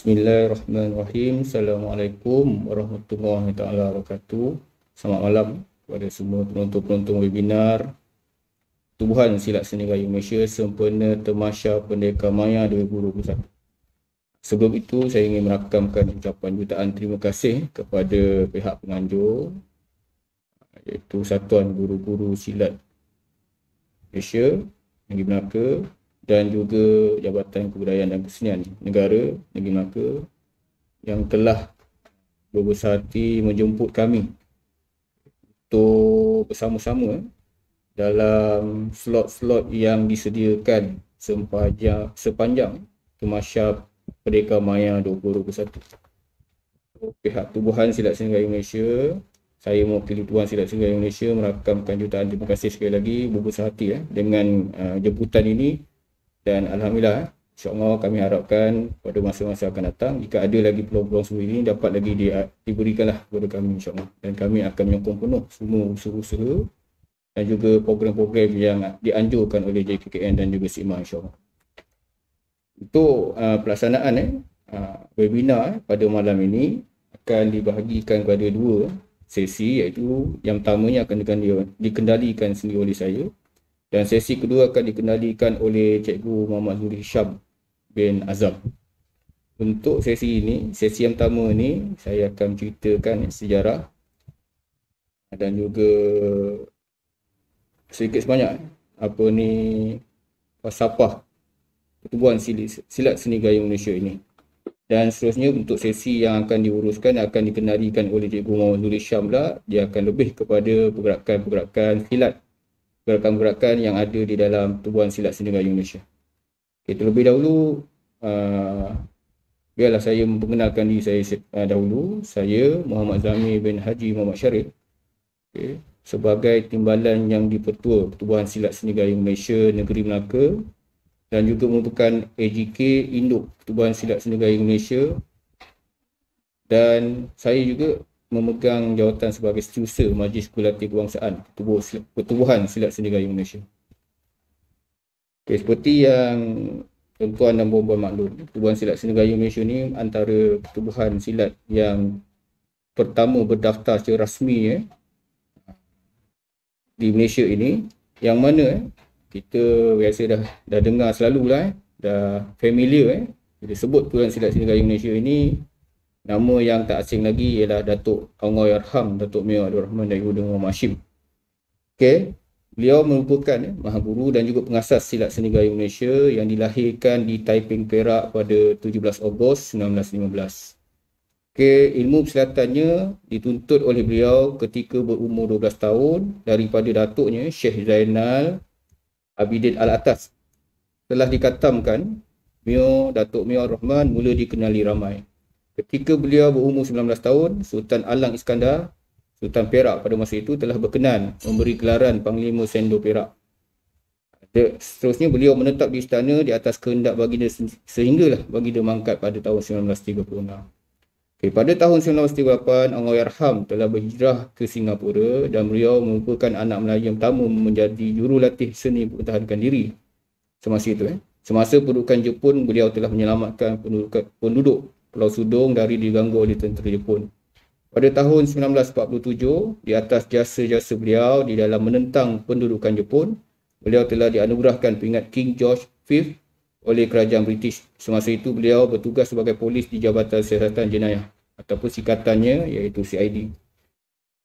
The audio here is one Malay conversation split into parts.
Bismillahirrahmanirrahim. Assalamualaikum warahmatullahi taala wabarakatuh. Selamat malam kepada semua penonton-penonton webinar Tubuhan Silat Seni Gayo Malaysia Sempena Tamasya Pendeka Maya 2021. Sebelum itu, saya ingin merakamkan ucapan jutaan terima kasih kepada pihak penganjur, iaitu Satuan Guru-Guru Silat Malaysia, Negeri Melaka, dan juga Jabatan Kebudayaan dan Kesenian Negara Negeri Melaka yang telah berbesar hati menjemput kami untuk bersama-sama dalam slot-slot yang disediakan sepanjang Tamasya Pendeka Maya 2021. Pihak Tubuhan Silat Seni Gayo Malaysia, saya mewakili Tubuhan Silat Seni Gayo Malaysia merakamkan jutaan terima kasih sekali lagi berbesar hati dengan jemputan ini. Dan Alhamdulillah, insyaAllah kami harapkan pada masa-masa akan datang, jika ada lagi peluang-peluang seperti ini, dapat lagi diberikanlah kepada kami insyaAllah. Dan kami akan menyokong penuh semua usaha-usaha dan juga program-program yang dianjurkan oleh JKKN dan juga SIGMA insyaAllah. Untuk pelaksanaan webinar pada malam ini akan dibahagikan kepada dua sesi, iaitu yang pertamanya akan dikendalikan sendiri oleh saya. Dan sesi kedua akan dikendalikan oleh Cikgu Muhammad Zuri Hisham bin Azam. Untuk sesi ini, sesi yang pertama ni, saya akan ceritakan sejarah dan juga sedikit sebanyak apa ni falsafah Pertubuhan Silat Seni Gayo Malaysia ini. Dan seterusnya untuk sesi yang akan diuruskan akan dikendalikan oleh Cikgu Muhammad Zuri Hisham pula. Dia akan lebih kepada pergerakan-pergerakan silat, gerakan-gerakan yang ada di dalam Tubuhan Silat Seni Gayo Malaysia. Okay, terlebih dahulu, biarlah saya memperkenalkan diri saya dahulu. Saya Muhammad Zamir bin Haji Muhammad Syarif, sebagai timbalan yang dipertua Tubuhan Silat Seni Gayo Malaysia Negeri Melaka dan juga merupakan AGK Induk Tubuhan Silat Seni Gayo Malaysia, dan saya juga memegang jawatan sebagai Setiausaha Majlis Kualiti Kebangsaan Pertubuhan Silat Seni Gayo Malaysia. Okay, seperti yang tuan-tuan dan puan-puan maklum, Pertubuhan Silat Seni Gayo Malaysia ni antara pertubuhan silat yang pertama berdaftar secara rasmi di Malaysia ini, yang mana kita biasa dah dengar selalulah, dah familiar bila sebut Pertubuhan Silat Seni Gayo Malaysia ini. Nama yang tak asing lagi ialah Datuk Allahyarham Datuk Meo Abdul Rahman Dayyuddin Muhammad Hashim. Okay. Beliau merupakan mahaguru dan juga pengasas Silat Seni Gayo Malaysia yang dilahirkan di Taiping, Perak pada 17 Ogos 1915. Okay. Ilmu persilatannya dituntut oleh beliau ketika berumur 12 tahun daripada datuknya Syekh Zainal Abidin Al-Atas. Setelah dikatamkan, Datuk Meo Rahman mula dikenali ramai. Ketika beliau berumur 19 tahun, Sultan Alang Iskandar, Sultan Perak pada masa itu, telah berkenan memberi gelaran Panglima Sendo Perak. Seterusnya beliau menetap di istana di atas kehendak baginda sehinggalah baginda mangkat pada tahun 1936. Okay, pada tahun 1938, Allahyarham telah berhijrah ke Singapura dan beliau merupakan anak Melayu yang pertama menjadi jurulatih seni pertahankan diri semasa itu. Semasa pendudukan Jepun, beliau telah menyelamatkan penduduk Pulau Sudong dari diganggu oleh tentera Jepun. Pada tahun 1947, di atas jasa-jasa beliau di dalam menentang pendudukan Jepun, beliau telah dianugerahkan peringkat King George V oleh kerajaan British. Semasa itu beliau bertugas sebagai polis di Jabatan Siasatan Jenayah ataupun singkatannya iaitu CID.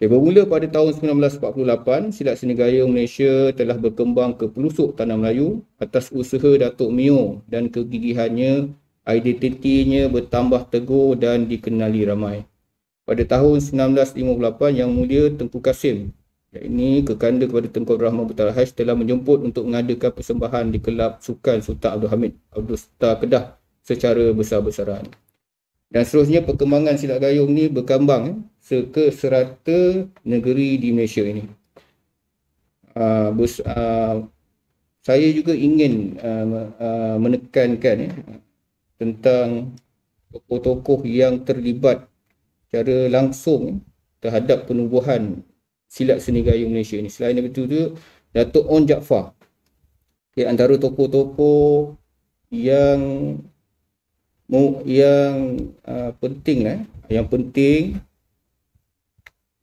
Okay, bermula pada tahun 1948, Silat Seni Gayo Malaysia telah berkembang ke pelosok tanah Melayu atas usaha Datuk Meo, dan kegigihannya, identitinya bertambah teguh dan dikenali ramai. Pada tahun 1958, Yang Mulia Tengku Kasim, yakni kekanda kepada Tengku Abdul Rahman Butar Haj, telah menjemput untuk mengadakan persembahan di Kelab Sukan Sultan Abdul Hamid Abdul Star Kedah secara besar-besaran. Dan seterusnya perkembangan silat gayung ni berkembang ke serata negeri di Malaysia ini. Saya juga ingin menekankan tentang tokoh-tokoh yang terlibat secara langsung terhadap penubuhan Silat Seni Gayo Malaysia ini. Selain itu juga Datuk On Jaafar, antara tokoh-tokoh yang penting yang penting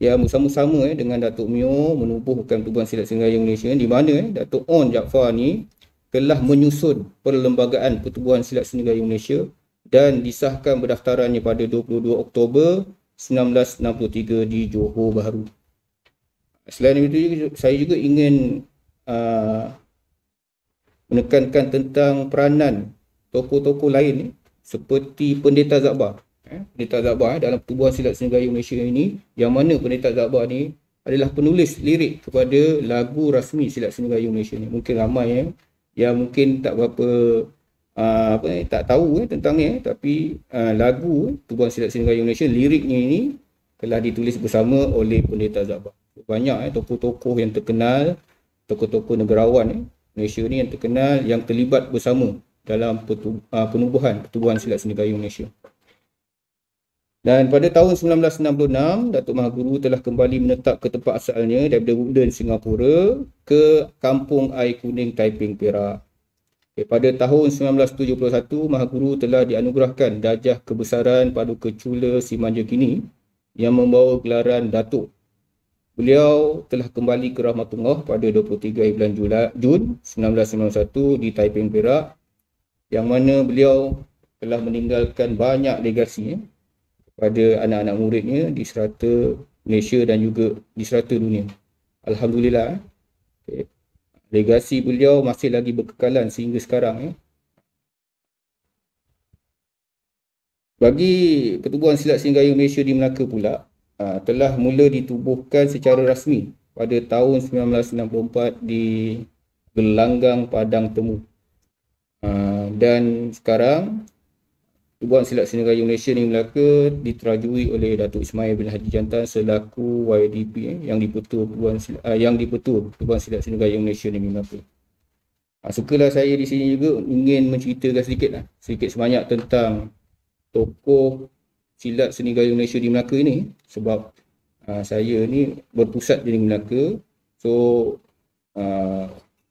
yang bersama-sama dengan Datuk Mio menubuhkan Pertubuhan Silat Seni Gayung Malaysia, di mana Datuk On Jaafar ni telah menyusun Perlembagaan Pertubuhan Silat Seni Gayung Malaysia dan disahkan pendaftarannya pada 22 Oktober 1963 di Johor Bahru. Selain itu, saya juga ingin menekankan tentang peranan tokoh-tokoh lain seperti Pendeta Zakbar. Pendeta Zakbar dalam Pertubuhan Silat Seni Gayung Malaysia ini, yang mana Pendeta Zakbar ni adalah penulis lirik kepada lagu rasmi Silat Seni Gayung Malaysia ni. Mungkin ramai yang mungkin tak berapa tak tahu tentang ni, tapi lagu Pertubuhan Silat Seni Gayung Malaysia, liriknya ini telah ditulis bersama oleh Pendeta Zakbar. Banyak tokoh-tokoh yang terkenal, tokoh-tokoh negarawan Malaysia ni yang terkenal, yang terlibat bersama dalam penubuhan Pertubuhan Silat Seni Gayung Malaysia. Dan pada tahun 1966, Datuk Maha Guru telah kembali menetap ke tempat asalnya daripada Woodlands, Singapura ke Kampung Air Kuning, Taiping, Perak. Pada tahun 1971, Maha Guru telah dianugerahkan Darjah Kebesaran Paduka Cula Simanjakini yang membawa gelaran Datuk. Beliau telah kembali ke Rahmatullah pada 23 bulan Jun 1991 di Taiping, Perak, yang mana beliau telah meninggalkan banyak legasi pada anak-anak muridnya di serata Malaysia dan juga di serata dunia. Alhamdulillah, legasi beliau masih lagi berkekalan sehingga sekarang. Bagi Pertubuhan Silat Seni Gayung Malaysia di Melaka pula, telah mula ditubuhkan secara rasmi pada tahun 1964 di Gelanggang Padang Temu. Dan sekarang Pertubuhan Silat Seni Gayung Malaysia di Melaka diterajui oleh Datuk Ismail bin Haji Jantan selaku YDP yang dipetua Pertubuhan Silat Seni Gayung Malaysia di Melaka. Sukalah saya di sini juga ingin menceritakan sedikit sebanyak tentang tokoh Silat Seni Gayung Malaysia di Melaka ini, sebab saya ni berpusat di Melaka. So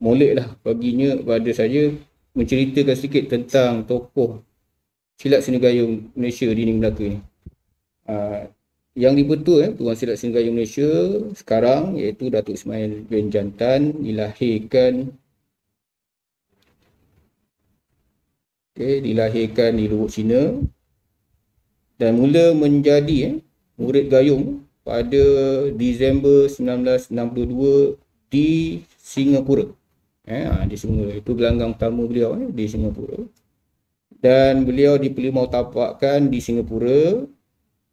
moleklah baginya pada saya menceritakan sedikit tentang tokoh Silat Seni Gayung Malaysia di Melaka ni. Yang dipetua Pertubuhan Silat Seni Gayung Malaysia sekarang iaitu Datuk Ismail bin Jantan, dilahirkan di Lubuk, China, dan mula menjadi murid gayung pada Disember 1962 di Singapura. Di Singapura. Itu gelanggang utama beliau di Singapura. Dan beliau diperlimau tapakkan di Singapura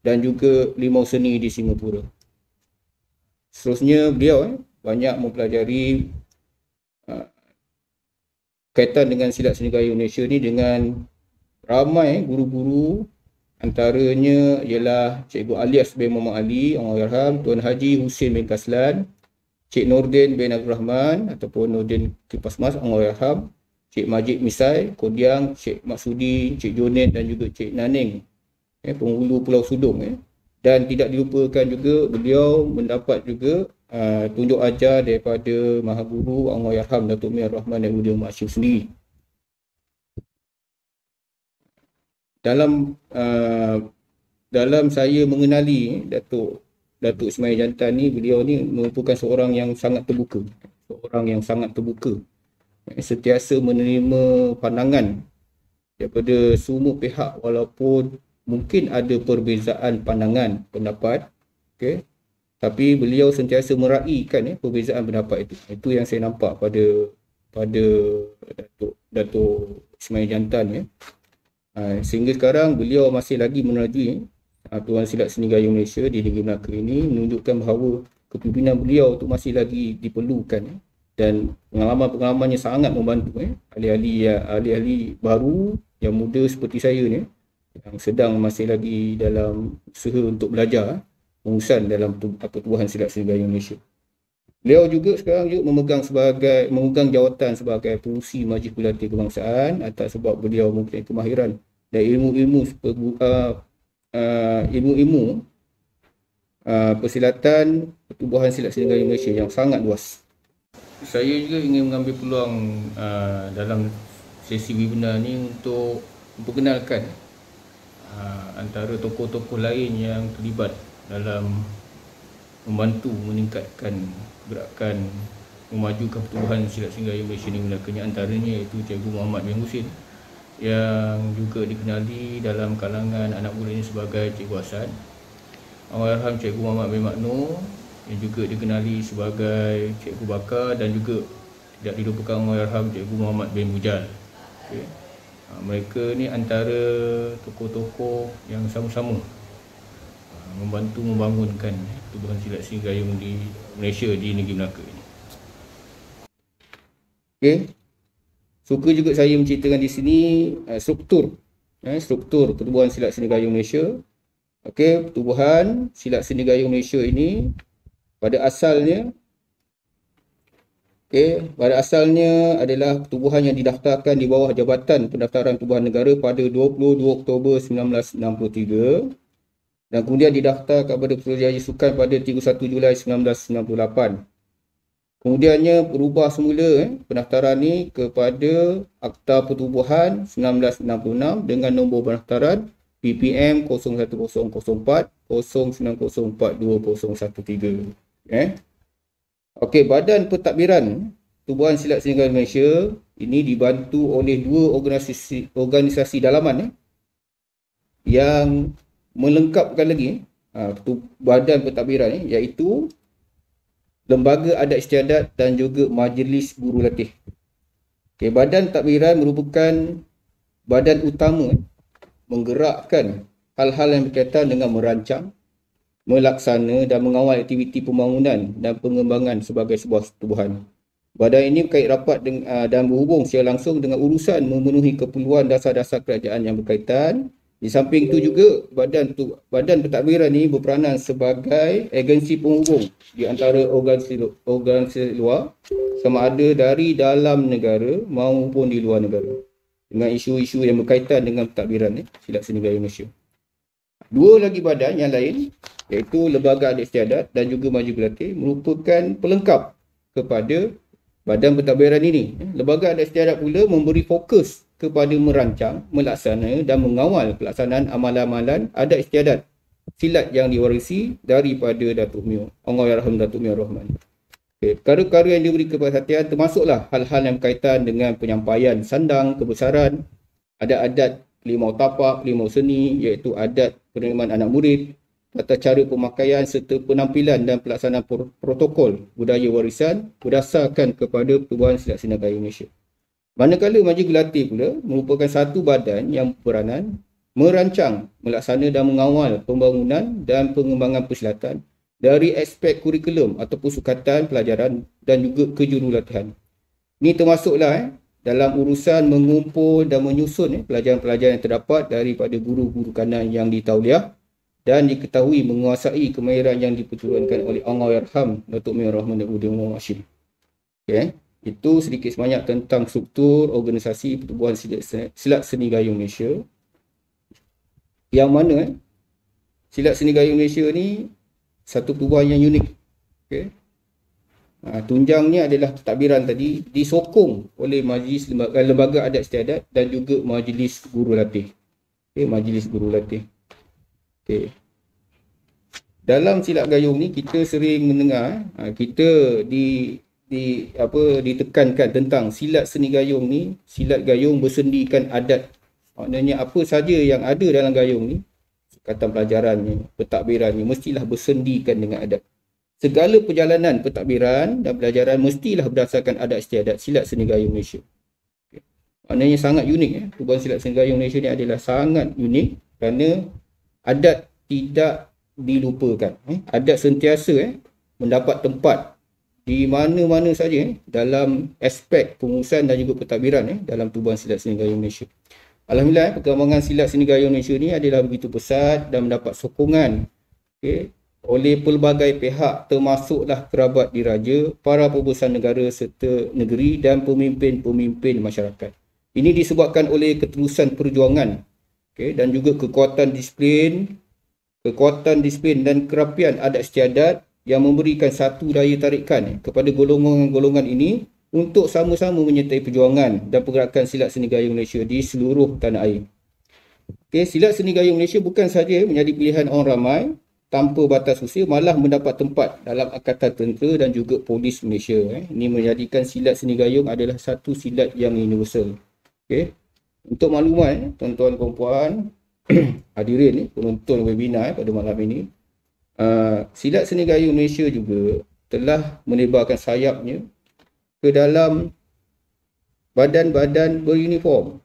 dan juga limau seni di Singapura. Seterusnya beliau banyak mempelajari kaitan dengan Silat Seni Gayung Malaysia ni dengan ramai guru-guru, antaranya ialah Cikgu Alias bin Muhammad Ali, Allahyarham, Tuan Haji Husin bin Kaslan, Cik Nordin bin Abdul Rahman ataupun Nordin Kipasmas, Allahyarham, Cik Majid Misai, Kodiang, Cik Maksudi, Cik Jonet dan juga Cik Naning, penghulu Pulau Sudong. Dan tidak dilupakan juga beliau mendapat juga tunjuk ajar daripada Maha Guru Allahyarham Datuk Mir Rahman dan Mudia Mak Syif sendiri. Dalam saya mengenali Datuk Ismail Jantan ni, beliau ni merupakan seorang yang sangat terbuka. Sentiasa menerima pandangan daripada semua pihak walaupun mungkin ada perbezaan pandangan pendapat, tapi beliau sentiasa meraihkan perbezaan pendapat itu. Itu yang saya nampak pada Datuk Ismail Jantan sehingga sekarang beliau masih lagi menerajui Pertubuhan Silat Seni Gayung Malaysia di Negeri Melaka ini, menunjukkan bahawa kepimpinan beliau itu masih lagi diperlukan. Dan pengalaman-pengalamannya sangat membantu ahli-ahli baru yang muda seperti saya ni, yang sedang masih lagi dalam usaha untuk belajar pengurusan dalam Pertubuhan Silat Seni Gayung Malaysia. Beliau juga sekarang memegang jawatan sebagai pengurusi Majlis Pelatih Kebangsaan atas sebab beliau mempunyai kemahiran dan ilmu-ilmu persilatan Pertubuhan Silat Seni Gayung Malaysia yang sangat luas. Saya juga ingin mengambil peluang dalam sesi webinar ni untuk memperkenalkan antara tokoh-tokoh lain yang terlibat dalam membantu meningkatkan gerakan memajukan pertubuhan silat seni Malaysia ni Melakanya, antaranya iaitu Cikgu Muhammad bin Husin yang juga dikenali dalam kalangan anak muda ini sebagai Cikgu Hasan. Allahyarham Cikgu Muhammad bin Makno yang juga dikenali sebagai Cikgu Bakar, dan juga tidak dilupakan Allahyarham Cikgu Muhammad bin Mujal. Okay. Mereka ni antara tokoh-tokoh yang sama-sama membantu membangunkan pertubuhan silat seni gayung di Malaysia, di negeri Melaka ini. Okey. Suka juga saya menceritakan di sini struktur pertubuhan silat seni gayung Malaysia. Okey, pertubuhan silat seni gayung Malaysia ini pada asalnya adalah pertubuhan yang didaftarkan di bawah Jabatan Pendaftaran Pertubuhan Negara pada 22 Oktober 1963 dan kemudian didaftar kepada Pesuruhjaya Sukan pada 31 Julai 1998. Kemudiannya berubah semula pendaftaran ni kepada Akta Pertubuhan 1966 dengan nombor pendaftaran PPM 01004 0904213. Okey, Badan Pentadbiran Pertubuhan Silat Seni Gayung Malaysia ini dibantu oleh dua organisasi dalaman yang melengkapkan lagi badan pentadbiran iaitu Lembaga Adat Istiadat dan juga Majlis Guru Latih. Okay, Badan Pentadbiran merupakan badan utama menggerakkan hal-hal yang berkaitan dengan merancang, melaksana dan mengawal aktiviti pembangunan dan pengembangan sebagai sebuah pertubuhan. Badan ini berkait rapat dan berhubung secara langsung dengan urusan memenuhi keperluan dasar-dasar kerajaan yang berkaitan. Di samping itu juga badan pentadbiran ini berperanan sebagai agensi penghubung di antara organisasi luar sama ada dari dalam negara maupun di luar negara dengan isu-isu yang berkaitan dengan pentadbiran silat seni gayung Malaysia. Dua lagi badan yang lain iaitu Lembaga Adat Istiadat dan juga Majlis Guru Latih merupakan pelengkap kepada badan pentadbiran ini. Lembaga Adat Istiadat pula memberi fokus kepada merancang, melaksana dan mengawal pelaksanaan amalan-amalan adat istiadat silat yang diwarisi daripada Datuk Mio, Allahyarham Datuk Mio Rahman. Perkara-perkara yang diberi keperhatian termasuklah hal-hal yang berkaitan dengan penyampaian sandang kebesaran, adat-adat limau tapak, limau seni iaitu adat penerimaan anak murid, tata cara pemakaian serta penampilan dan pelaksanaan protokol budaya warisan berdasarkan kepada Pertubuhan Silat Seni Gayung Malaysia. Manakala Majlis Guru Latih pula merupakan satu badan yang berperanan merancang, melaksana dan mengawal pembangunan dan pengembangan persilatan dari aspek kurikulum ataupun sukatan pelajaran dan juga kejurulatihan. Ini termasuklah dalam urusan mengumpul dan menyusun pelajaran-pelajaran yang terdapat daripada guru-guru kanan yang ditauliah dan diketahui menguasai kemahiran yang diperturunkan oleh Allahyarham Datuk Mio Rahman dan Udin Muhammad Hashim. Okay. Itu sedikit sebanyak tentang struktur organisasi Pertubuhan Silat Seni Gayung Malaysia. Yang mana Silat Seni Gayung Malaysia ni satu pertubuhan yang unik. Okay. Tunjangnya adalah pentadbiran tadi disokong oleh Lembaga Adat Istiadat dan juga Majlis Guru Latih. Okay, Majlis Guru Latih. Okay. Dalam silat gayung ni kita sering mendengar kita ditekankan tentang silat seni gayung ni, silat gayung bersendikan adat. Maknanya apa saja yang ada dalam gayung ni, sukatan pelajarannya, pentadbirannya mestilah bersendikan dengan adat. Segala perjalanan pentadbiran dan pelajaran mestilah berdasarkan adat istiadat silat seni gayung Malaysia. Okay. Maknanya sangat unik Pertubuhan Silat Seni Gayung Malaysia ni adalah sangat unik kerana adat tidak dilupakan. Adat sentiasa mendapat tempat di mana-mana saja dalam aspek pengurusan dan juga pentadbiran dalam Pertubuhan Silat Seni Gayung Malaysia. Alhamdulillah, perkembangan silat seni gayung Malaysia ni adalah begitu pesat dan mendapat sokongan oleh pelbagai pihak termasuklah kerabat diraja, para pembebasan negara serta negeri dan pemimpin-pemimpin masyarakat. Ini disebabkan oleh keterusan perjuangan dan juga kekuatan disiplin dan kerapian adat istiadat yang memberikan satu daya tarikan kepada golongan-golongan ini untuk sama-sama menyertai perjuangan dan pergerakan silat seni gayung Malaysia di seluruh tanah air. Okay, silat seni gayung Malaysia bukan sahaja menjadi pilihan orang ramai tanpa batas usia, malah mendapat tempat dalam Angkatan Tentera dan juga Polis Malaysia. Ini menjadikan silat seni gayung adalah satu silat yang universal. Okay. Untuk maklumat, tuan-tuan dan puan, hadirin ni, penonton webinar pada malam ini, silat seni gayung Malaysia juga telah menebarkan sayapnya ke dalam badan-badan beruniform.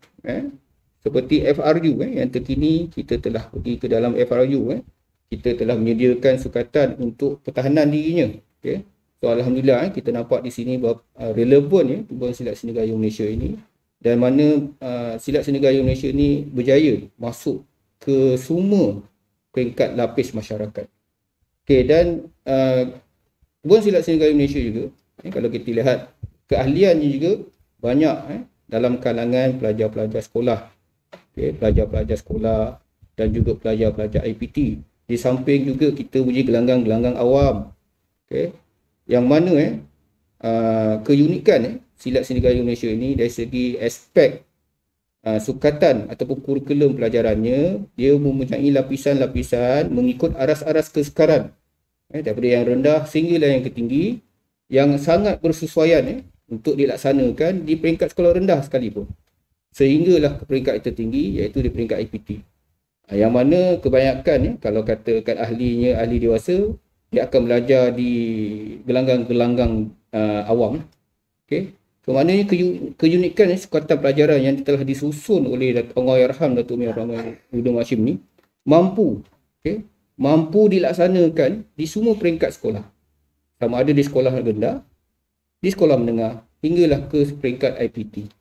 Seperti FRU yang terkini kita telah pergi ke dalam FRU. Kita telah menyediakan sukatan untuk pertahanan dirinya. Okay. So alhamdulillah kita nampak di sini relevan tubuhan silat seni gayung Malaysia ini, dan mana silat seni gayung Malaysia ini berjaya masuk ke semua peringkat lapis masyarakat. Okay, dan tubuhan silat seni gayung Malaysia juga, kalau kita lihat keahliannya juga banyak dalam kalangan pelajar-pelajar sekolah. Okay, pelajar-pelajar sekolah dan juga pelajar-pelajar IPT. Di samping juga kita punya gelanggang-gelanggang awam. Okay, yang mana keunikan silat seni gayung Malaysia ini dari segi aspek sukatan ataupun kurikulum pelajarannya, dia mempunyai lapisan-lapisan mengikut aras-aras kesukaran. Daripada yang rendah sehinggalah yang tertinggi, yang sangat bersesuaian untuk dilaksanakan di peringkat sekolah rendah sekalipun. Sehinggalah ke peringkat tertinggi, iaitu di peringkat IPT. Yang mana kebanyakan, kalau katakan ahlinya ahli dewasa, dia akan belajar di gelanggang-gelanggang awam. Okay. So, maknanya keunikan sukatan pelajaran yang telah disusun oleh Allahyarham Datuk Mir Rahman Udum Hashim ni mampu dilaksanakan di semua peringkat sekolah. Sama ada di sekolah rendah, di sekolah menengah, hinggalah ke peringkat IPT.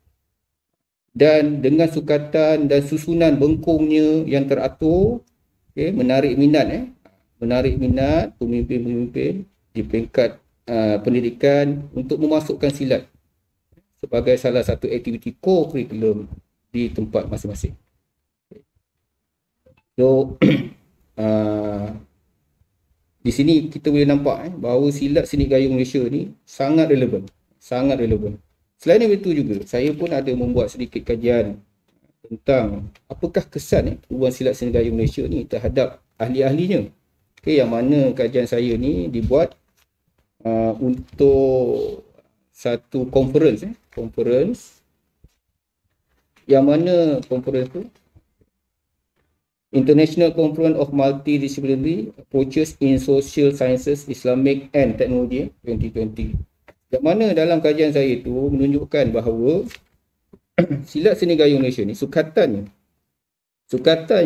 Dan dengan sukatan dan susunan bengkungnya yang teratur, menarik minat pemimpin-pemimpin di peringkat pendidikan untuk memasukkan silat sebagai salah satu aktiviti core curriculum di tempat masing-masing. So di sini kita boleh nampak bahawa silat seni gayung Malaysia ni sangat relevan. Selain itu juga, saya pun ada membuat sedikit kajian tentang apakah kesan tubuhan silat seni gayung Malaysia ni terhadap ahli-ahlinya. Okay, yang mana kajian saya ni dibuat untuk satu conference yang mana conference tu International Conference of Multidisciplinary Approaches in Social Sciences, Islamic and Technology 2020. Yang mana dalam kajian saya itu menunjukkan bahawa silat seni gayung Malaysia ni, sukatan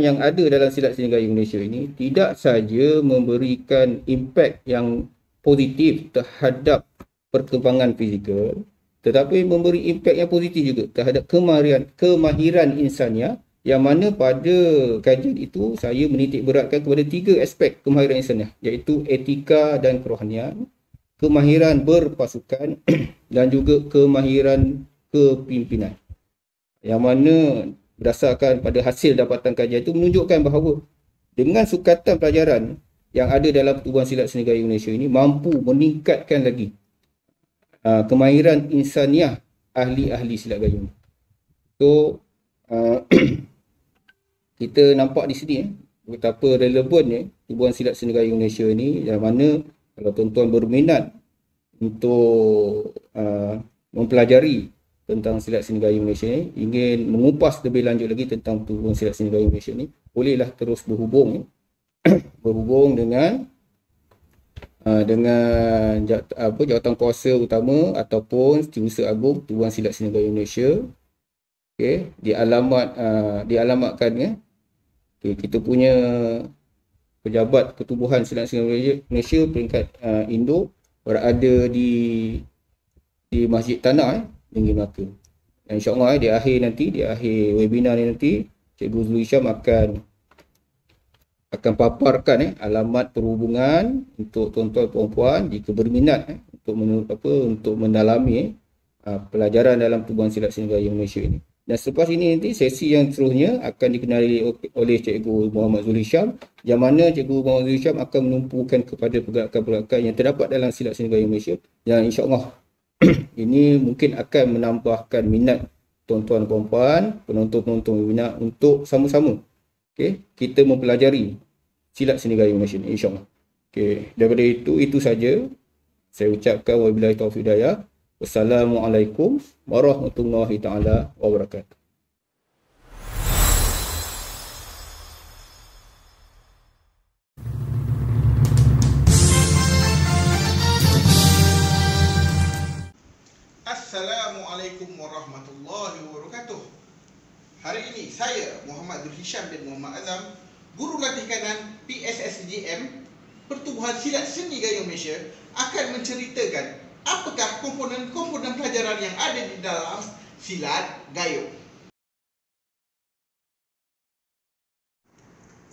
yang ada dalam silat seni gayung Malaysia ini tidak sahaja memberikan impak yang positif terhadap perkembangan fizikal, tetapi memberi impak yang positif juga terhadap kemahiran insaniah, yang mana pada kajian itu saya menitik beratkan kepada 3 aspek kemahiran insaniah, iaitu etika dan kerohanian, kemahiran berpasukan dan juga kemahiran kepimpinan. Yang mana berdasarkan pada hasil dapatan kajian itu menunjukkan bahawa dengan sukatan pelajaran yang ada dalam tubuhan silat seni gayung Malaysia ini mampu meningkatkan lagi kemahiran insaniah ahli-ahli silat gayung. So kita nampak di sini betapa relevannya tubuhan silat seni gayung Malaysia ini, yang mana kalau tuan-tuan berminat untuk mempelajari tentang silat seni gayung Malaysia ni, ingin mengupas lebih lanjut lagi tentang tubuhan silat seni gayung Malaysia ni, bolehlah terus berhubung dengan jawatan kuasa utama ataupun Setiausaha Agung Tubuhan Silat Seni Gayung Malaysia. Okey, dialamatkan kita punya Pejabat Pertubuhan Silat Seni Malaysia peringkat Indo berada di Masjid Tanah Negeri Melaka. Dan insya-Allah di akhir webinar ni nanti Cikgu Zul Hisham akan paparkan alamat perhubungan untuk tuan-tuan puan-puan jika berminat untuk mendalami pelajaran dalam tubuhan silat seni gayung Malaysia ini. Dan selepas ini nanti sesi yang seterusnya akan dikenali oleh Cikgu Muhammad Zul Hisham, yang mana Cikgu Muhammad Zul Hisham akan menumpukan kepada pergerakan-pergerakan yang terdapat dalam silat seni gayung Malaysia, yang insya-Allah ini mungkin akan menambahkan minat tuan-tuan puan-puan, penonton-penonton webinar untuk sama-sama Okey, kita mempelajari silat seni gayung Malaysia ni, insya-Allah. Okey, daripada itu saja saya ucapkan wabillahi taufiq hidayah. Wassalamualaikum warahmatullahi taala wabarakatuh. Assalamualaikum warahmatullahi wabarakatuh. Hari ini saya Muhammad Abdul Hisham bin Muhammad Azam, guru latih kanan PSSGM Pertubuhan Silat Seni Gayung Malaysia, akan menceritakan apakah komponen-komponen pelajaran yang ada di dalam silat gayung.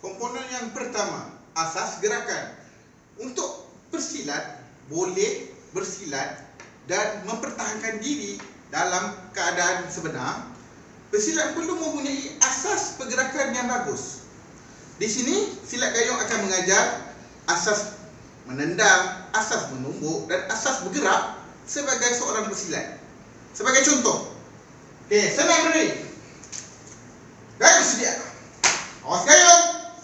Komponen yang pertama, asas gerakan. Untuk bersilat, boleh bersilat dan mempertahankan diri dalam keadaan sebenar, pesilat perlu mempunyai asas pergerakan yang bagus. Di sini, silat gayung akan mengajar asas menendang, asas menumbuk dan asas bergerak sebagai seorang pesilat. Sebagai contoh, okey, senang berdiri. Gayung sedia. Awas gayung.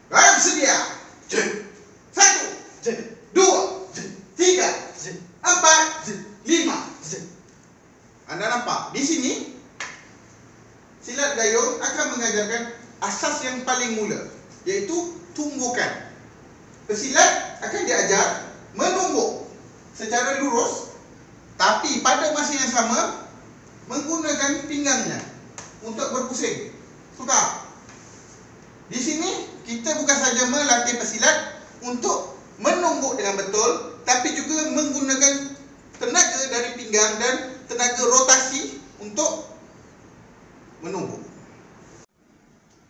Gayung sedia. 1, 2, 3, 4, 5. Anda nampak? Di sini silat gayung akan mengajarkan asas yang paling mula, iaitu tumbukan. Pesilat akan diajar menumbuk secara lurus, tapi pada masa yang sama menggunakan pinggangnya untuk berpusing. Suka? Di sini kita bukan saja melatih pesilat untuk menumbuk dengan betul, tapi juga menggunakan tenaga dari pinggang dan tenaga rotasi untuk menumbuk.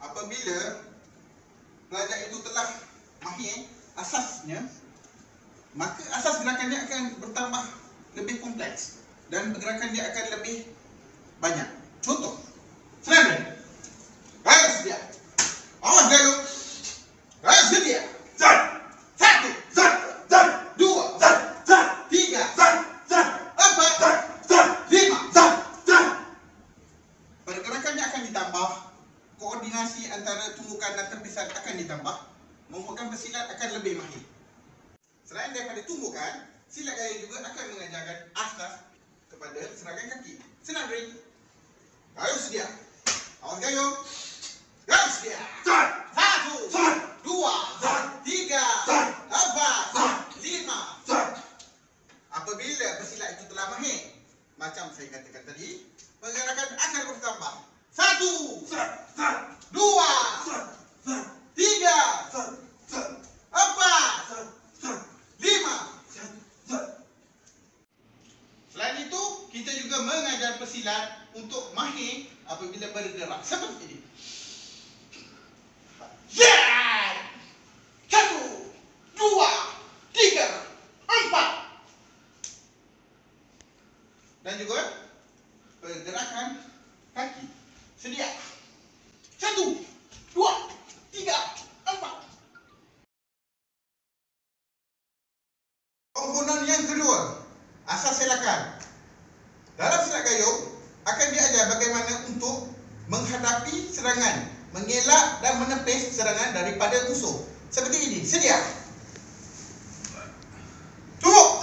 Apabila pelajar itu telah mahir asasnya, maka asas gerakan dia akan bertambah lebih kompleks dan pergerakan dia akan lebih banyak. Contoh, senang. Gayung sedia. Awas gayung. Gayung sedia. 1, 2, 3, 4, 5. Pergerakannya akan ditambah, koordinasi antara tumbukan dan tepisan akan ditambah, membuatkan pesilat akan lebih mahir. Selain daripada tumbukan, silat gayung juga akan mengajarkan asas kepada serangan kaki. Senang berdiri. Gayung sedia. Awas gayung. Gayung sedia. 1, 2, 3, 4, 5. Apabila pesilat itu telah mahir, macam saya katakan tadi, pergerakan akan bertambah. 1, 2, 3, 4, 5. Selain itu, kita juga mengajar pesilat untuk mahir apabila bergerak seperti ini. Yeah! 1, 2, 3, 4. Dan juga pergerakan kaki. Sedia. 1, 2, 3, 4. Komponen yang kedua, asas silakan. Dalam silat gayung akan diajar bagaimana untuk menghadapi serangan, mengelak dan menepis serangan daripada musuh. Seperti ini. Sedia. Tumbuk.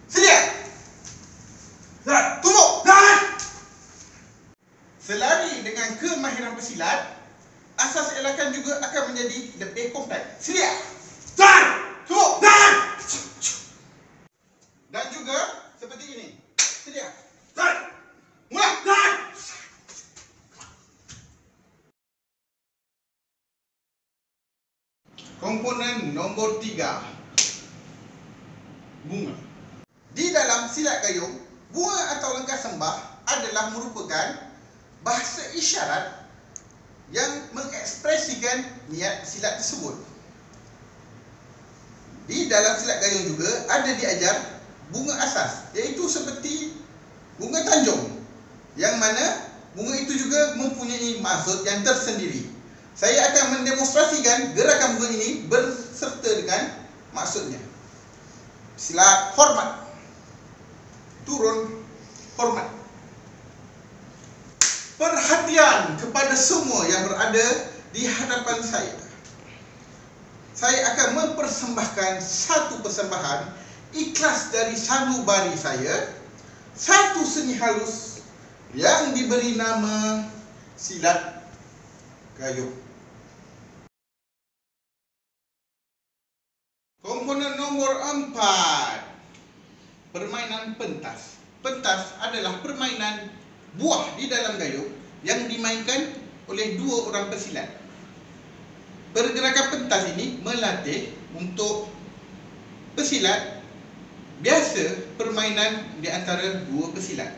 Sedia. Tumbuk. Selari dengan kemahiran pesilat, asas elakan juga akan menjadi lebih kompleks. Sedia. Tumbuk. Dan juga seperti ini. Sedia. Mula. Komponen nombor 3, bunga. Di dalam silat gayung, bunga atau lengkah sembah adalah merupakan bahasa isyarat yang mengekspresikan niat silat tersebut. Di dalam silat gayung juga ada diajar bunga asas, iaitu seperti bunga tanjung, yang mana bunga itu juga mempunyai maksud yang tersendiri. Saya akan mendemonstrasikan gerakan bunga ini berserta dengan maksudnya. Silat hormat. Turun hormat. Perhatian kepada semua yang berada di hadapan saya. Saya akan mempersembahkan satu persembahan ikhlas dari sanubari saya, satu seni halus yang diberi nama silat gayung. Komponen nomor 4, permainan pentas. Pentas adalah permainan buah di dalam gayung yang dimainkan oleh dua orang pesilat. Pergerakan pentas ini melatih untuk pesilat biasa permainan di antara dua pesilat.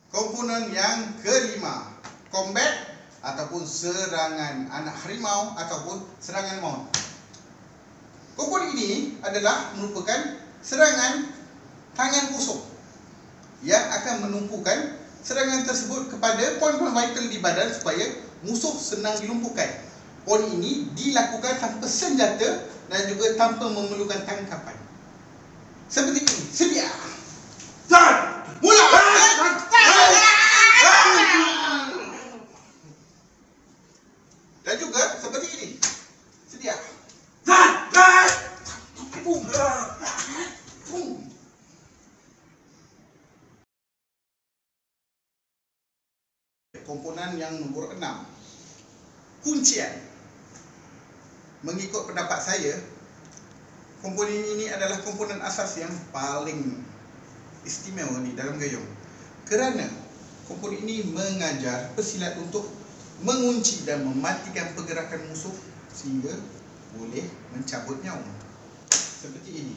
Komponen yang kelima, combat ataupun serangan anak harimau ataupun serangan maut. Komponen ini adalah merupakan serangan tangan kosong yang akan menumpukan serangan tersebut kepada poin-poin vital di badan supaya musuh senang dilumpuhkan. Poin ini dilakukan tanpa senjata dan juga tanpa memerlukan tangkapan. Seperti ini, sedia. Mula! Dan juga seperti ini. Sedia. Komponen yang nomor 6, kuncian. Mengikut pendapat saya, komponen ini adalah komponen asas yang paling istimewa di dalam gayung, kerana komponen ini mengajar pesilat untuk mengunci dan mematikan pergerakan musuh sehingga boleh mencabut nyawa. Seperti ini.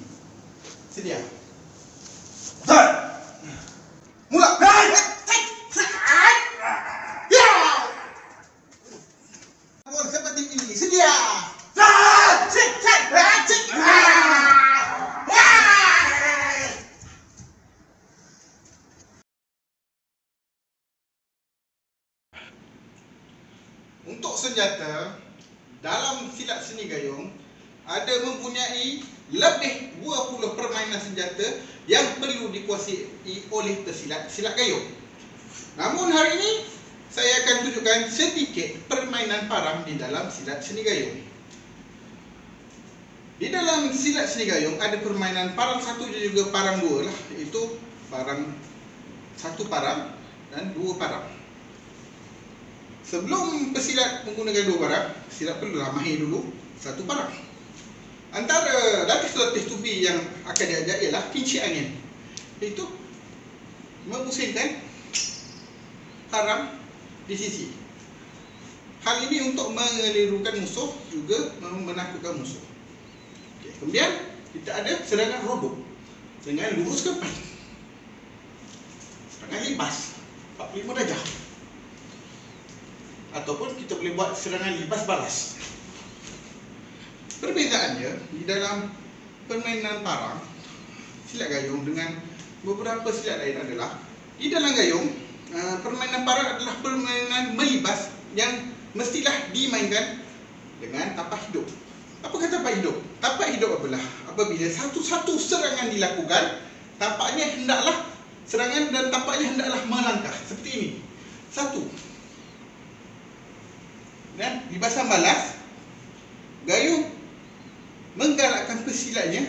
Sedia. Mula. Seperti ini. Sedia. Untuk senjata dalam silat seni gayung ada mempunyai lebih 20 permainan senjata yang perlu dikuasai oleh pesilat silat gayung. Namun hari ini saya akan tunjukkan sedikit permainan parang di dalam silat seni gayung. Di dalam silat seni gayung ada permainan parang 1 dan juga parang 2 lah, iaitu parang 1 parang dan 2 parang. Sebelum pesilat menggunakan 2 parang, pesilat perlulah mahir dulu 1 parang. Antara latih-latih tubi yang akan diajar ialah kinci angin, iaitu memusingkan parang di sisi. Hal ini untuk mengelirukan musuh juga menakutkan musuh. Okay. Kemudian kita ada serangan rodok, serangan lurus ke depan, serangan libas 45 darjah, ataupun kita boleh buat serangan libas balas. Perbezaannya di dalam permainan parang silat gayung dengan beberapa silat lain adalah di dalam gayung permainan parang adalah permainan melibas yang mestilah dimainkan dengan tapak hidup. Apakah tapak hidup? Tapak hidup adalah apabila satu-satu serangan dilakukan, tapaknya hendaklah serangan dan tapaknya hendaklah melangkah seperti ini. 1. Dan libasan balas, gayung menggalakkan pesilatnya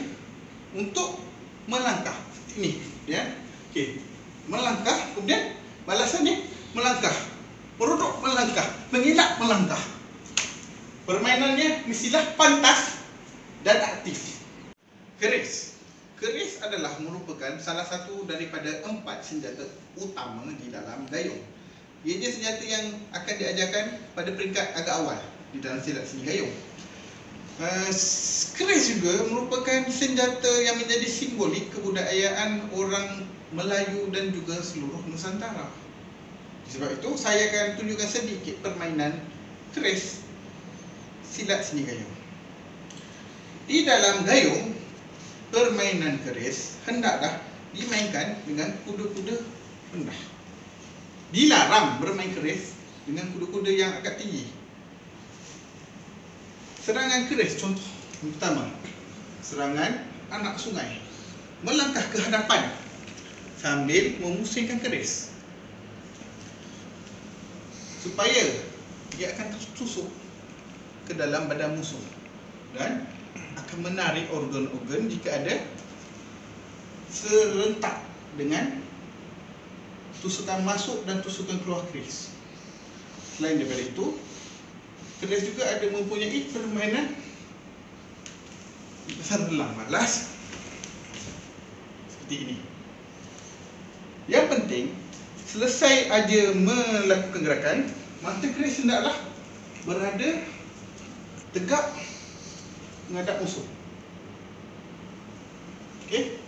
untuk melangkah seperti ini, ya. Okey. Melangkah, kemudian balasannya melangkah, merodok melangkah, mengelak melangkah. Permainannya mestilah pantas dan aktif. Keris. Keris adalah merupakan salah satu daripada 4 senjata utama di dalam gayung. Ia senjata yang akan diajarkan pada peringkat agak awal di dalam silat seni gayung. Keris juga merupakan senjata yang menjadi simbolik kebudayaan orang Melayu dan juga seluruh Nusantara. Sebab itu saya akan tunjukkan sedikit permainan keris silat seni gayung. Di dalam gayung, permainan keris hendaklah dimainkan dengan kuda-kuda rendah. Dilarang bermain keris dengan kuda-kuda yang agak tinggi. Serangan keris contoh yang pertama, serangan anak sungai, melangkah ke hadapan sambil memusingkan keris supaya dia akan tertusuk ke dalam badan musuh dan akan menarik organ-organ jika ada serentak dengan tusukan masuk dan tusukan keluar keris. Selain daripada itu, keris juga ada mempunyai permainan besar belang malas seperti ini. Yang penting, selesai aja melakukan gerakan, mata keris hendaklah berada tegak menghadap musuh. Okey?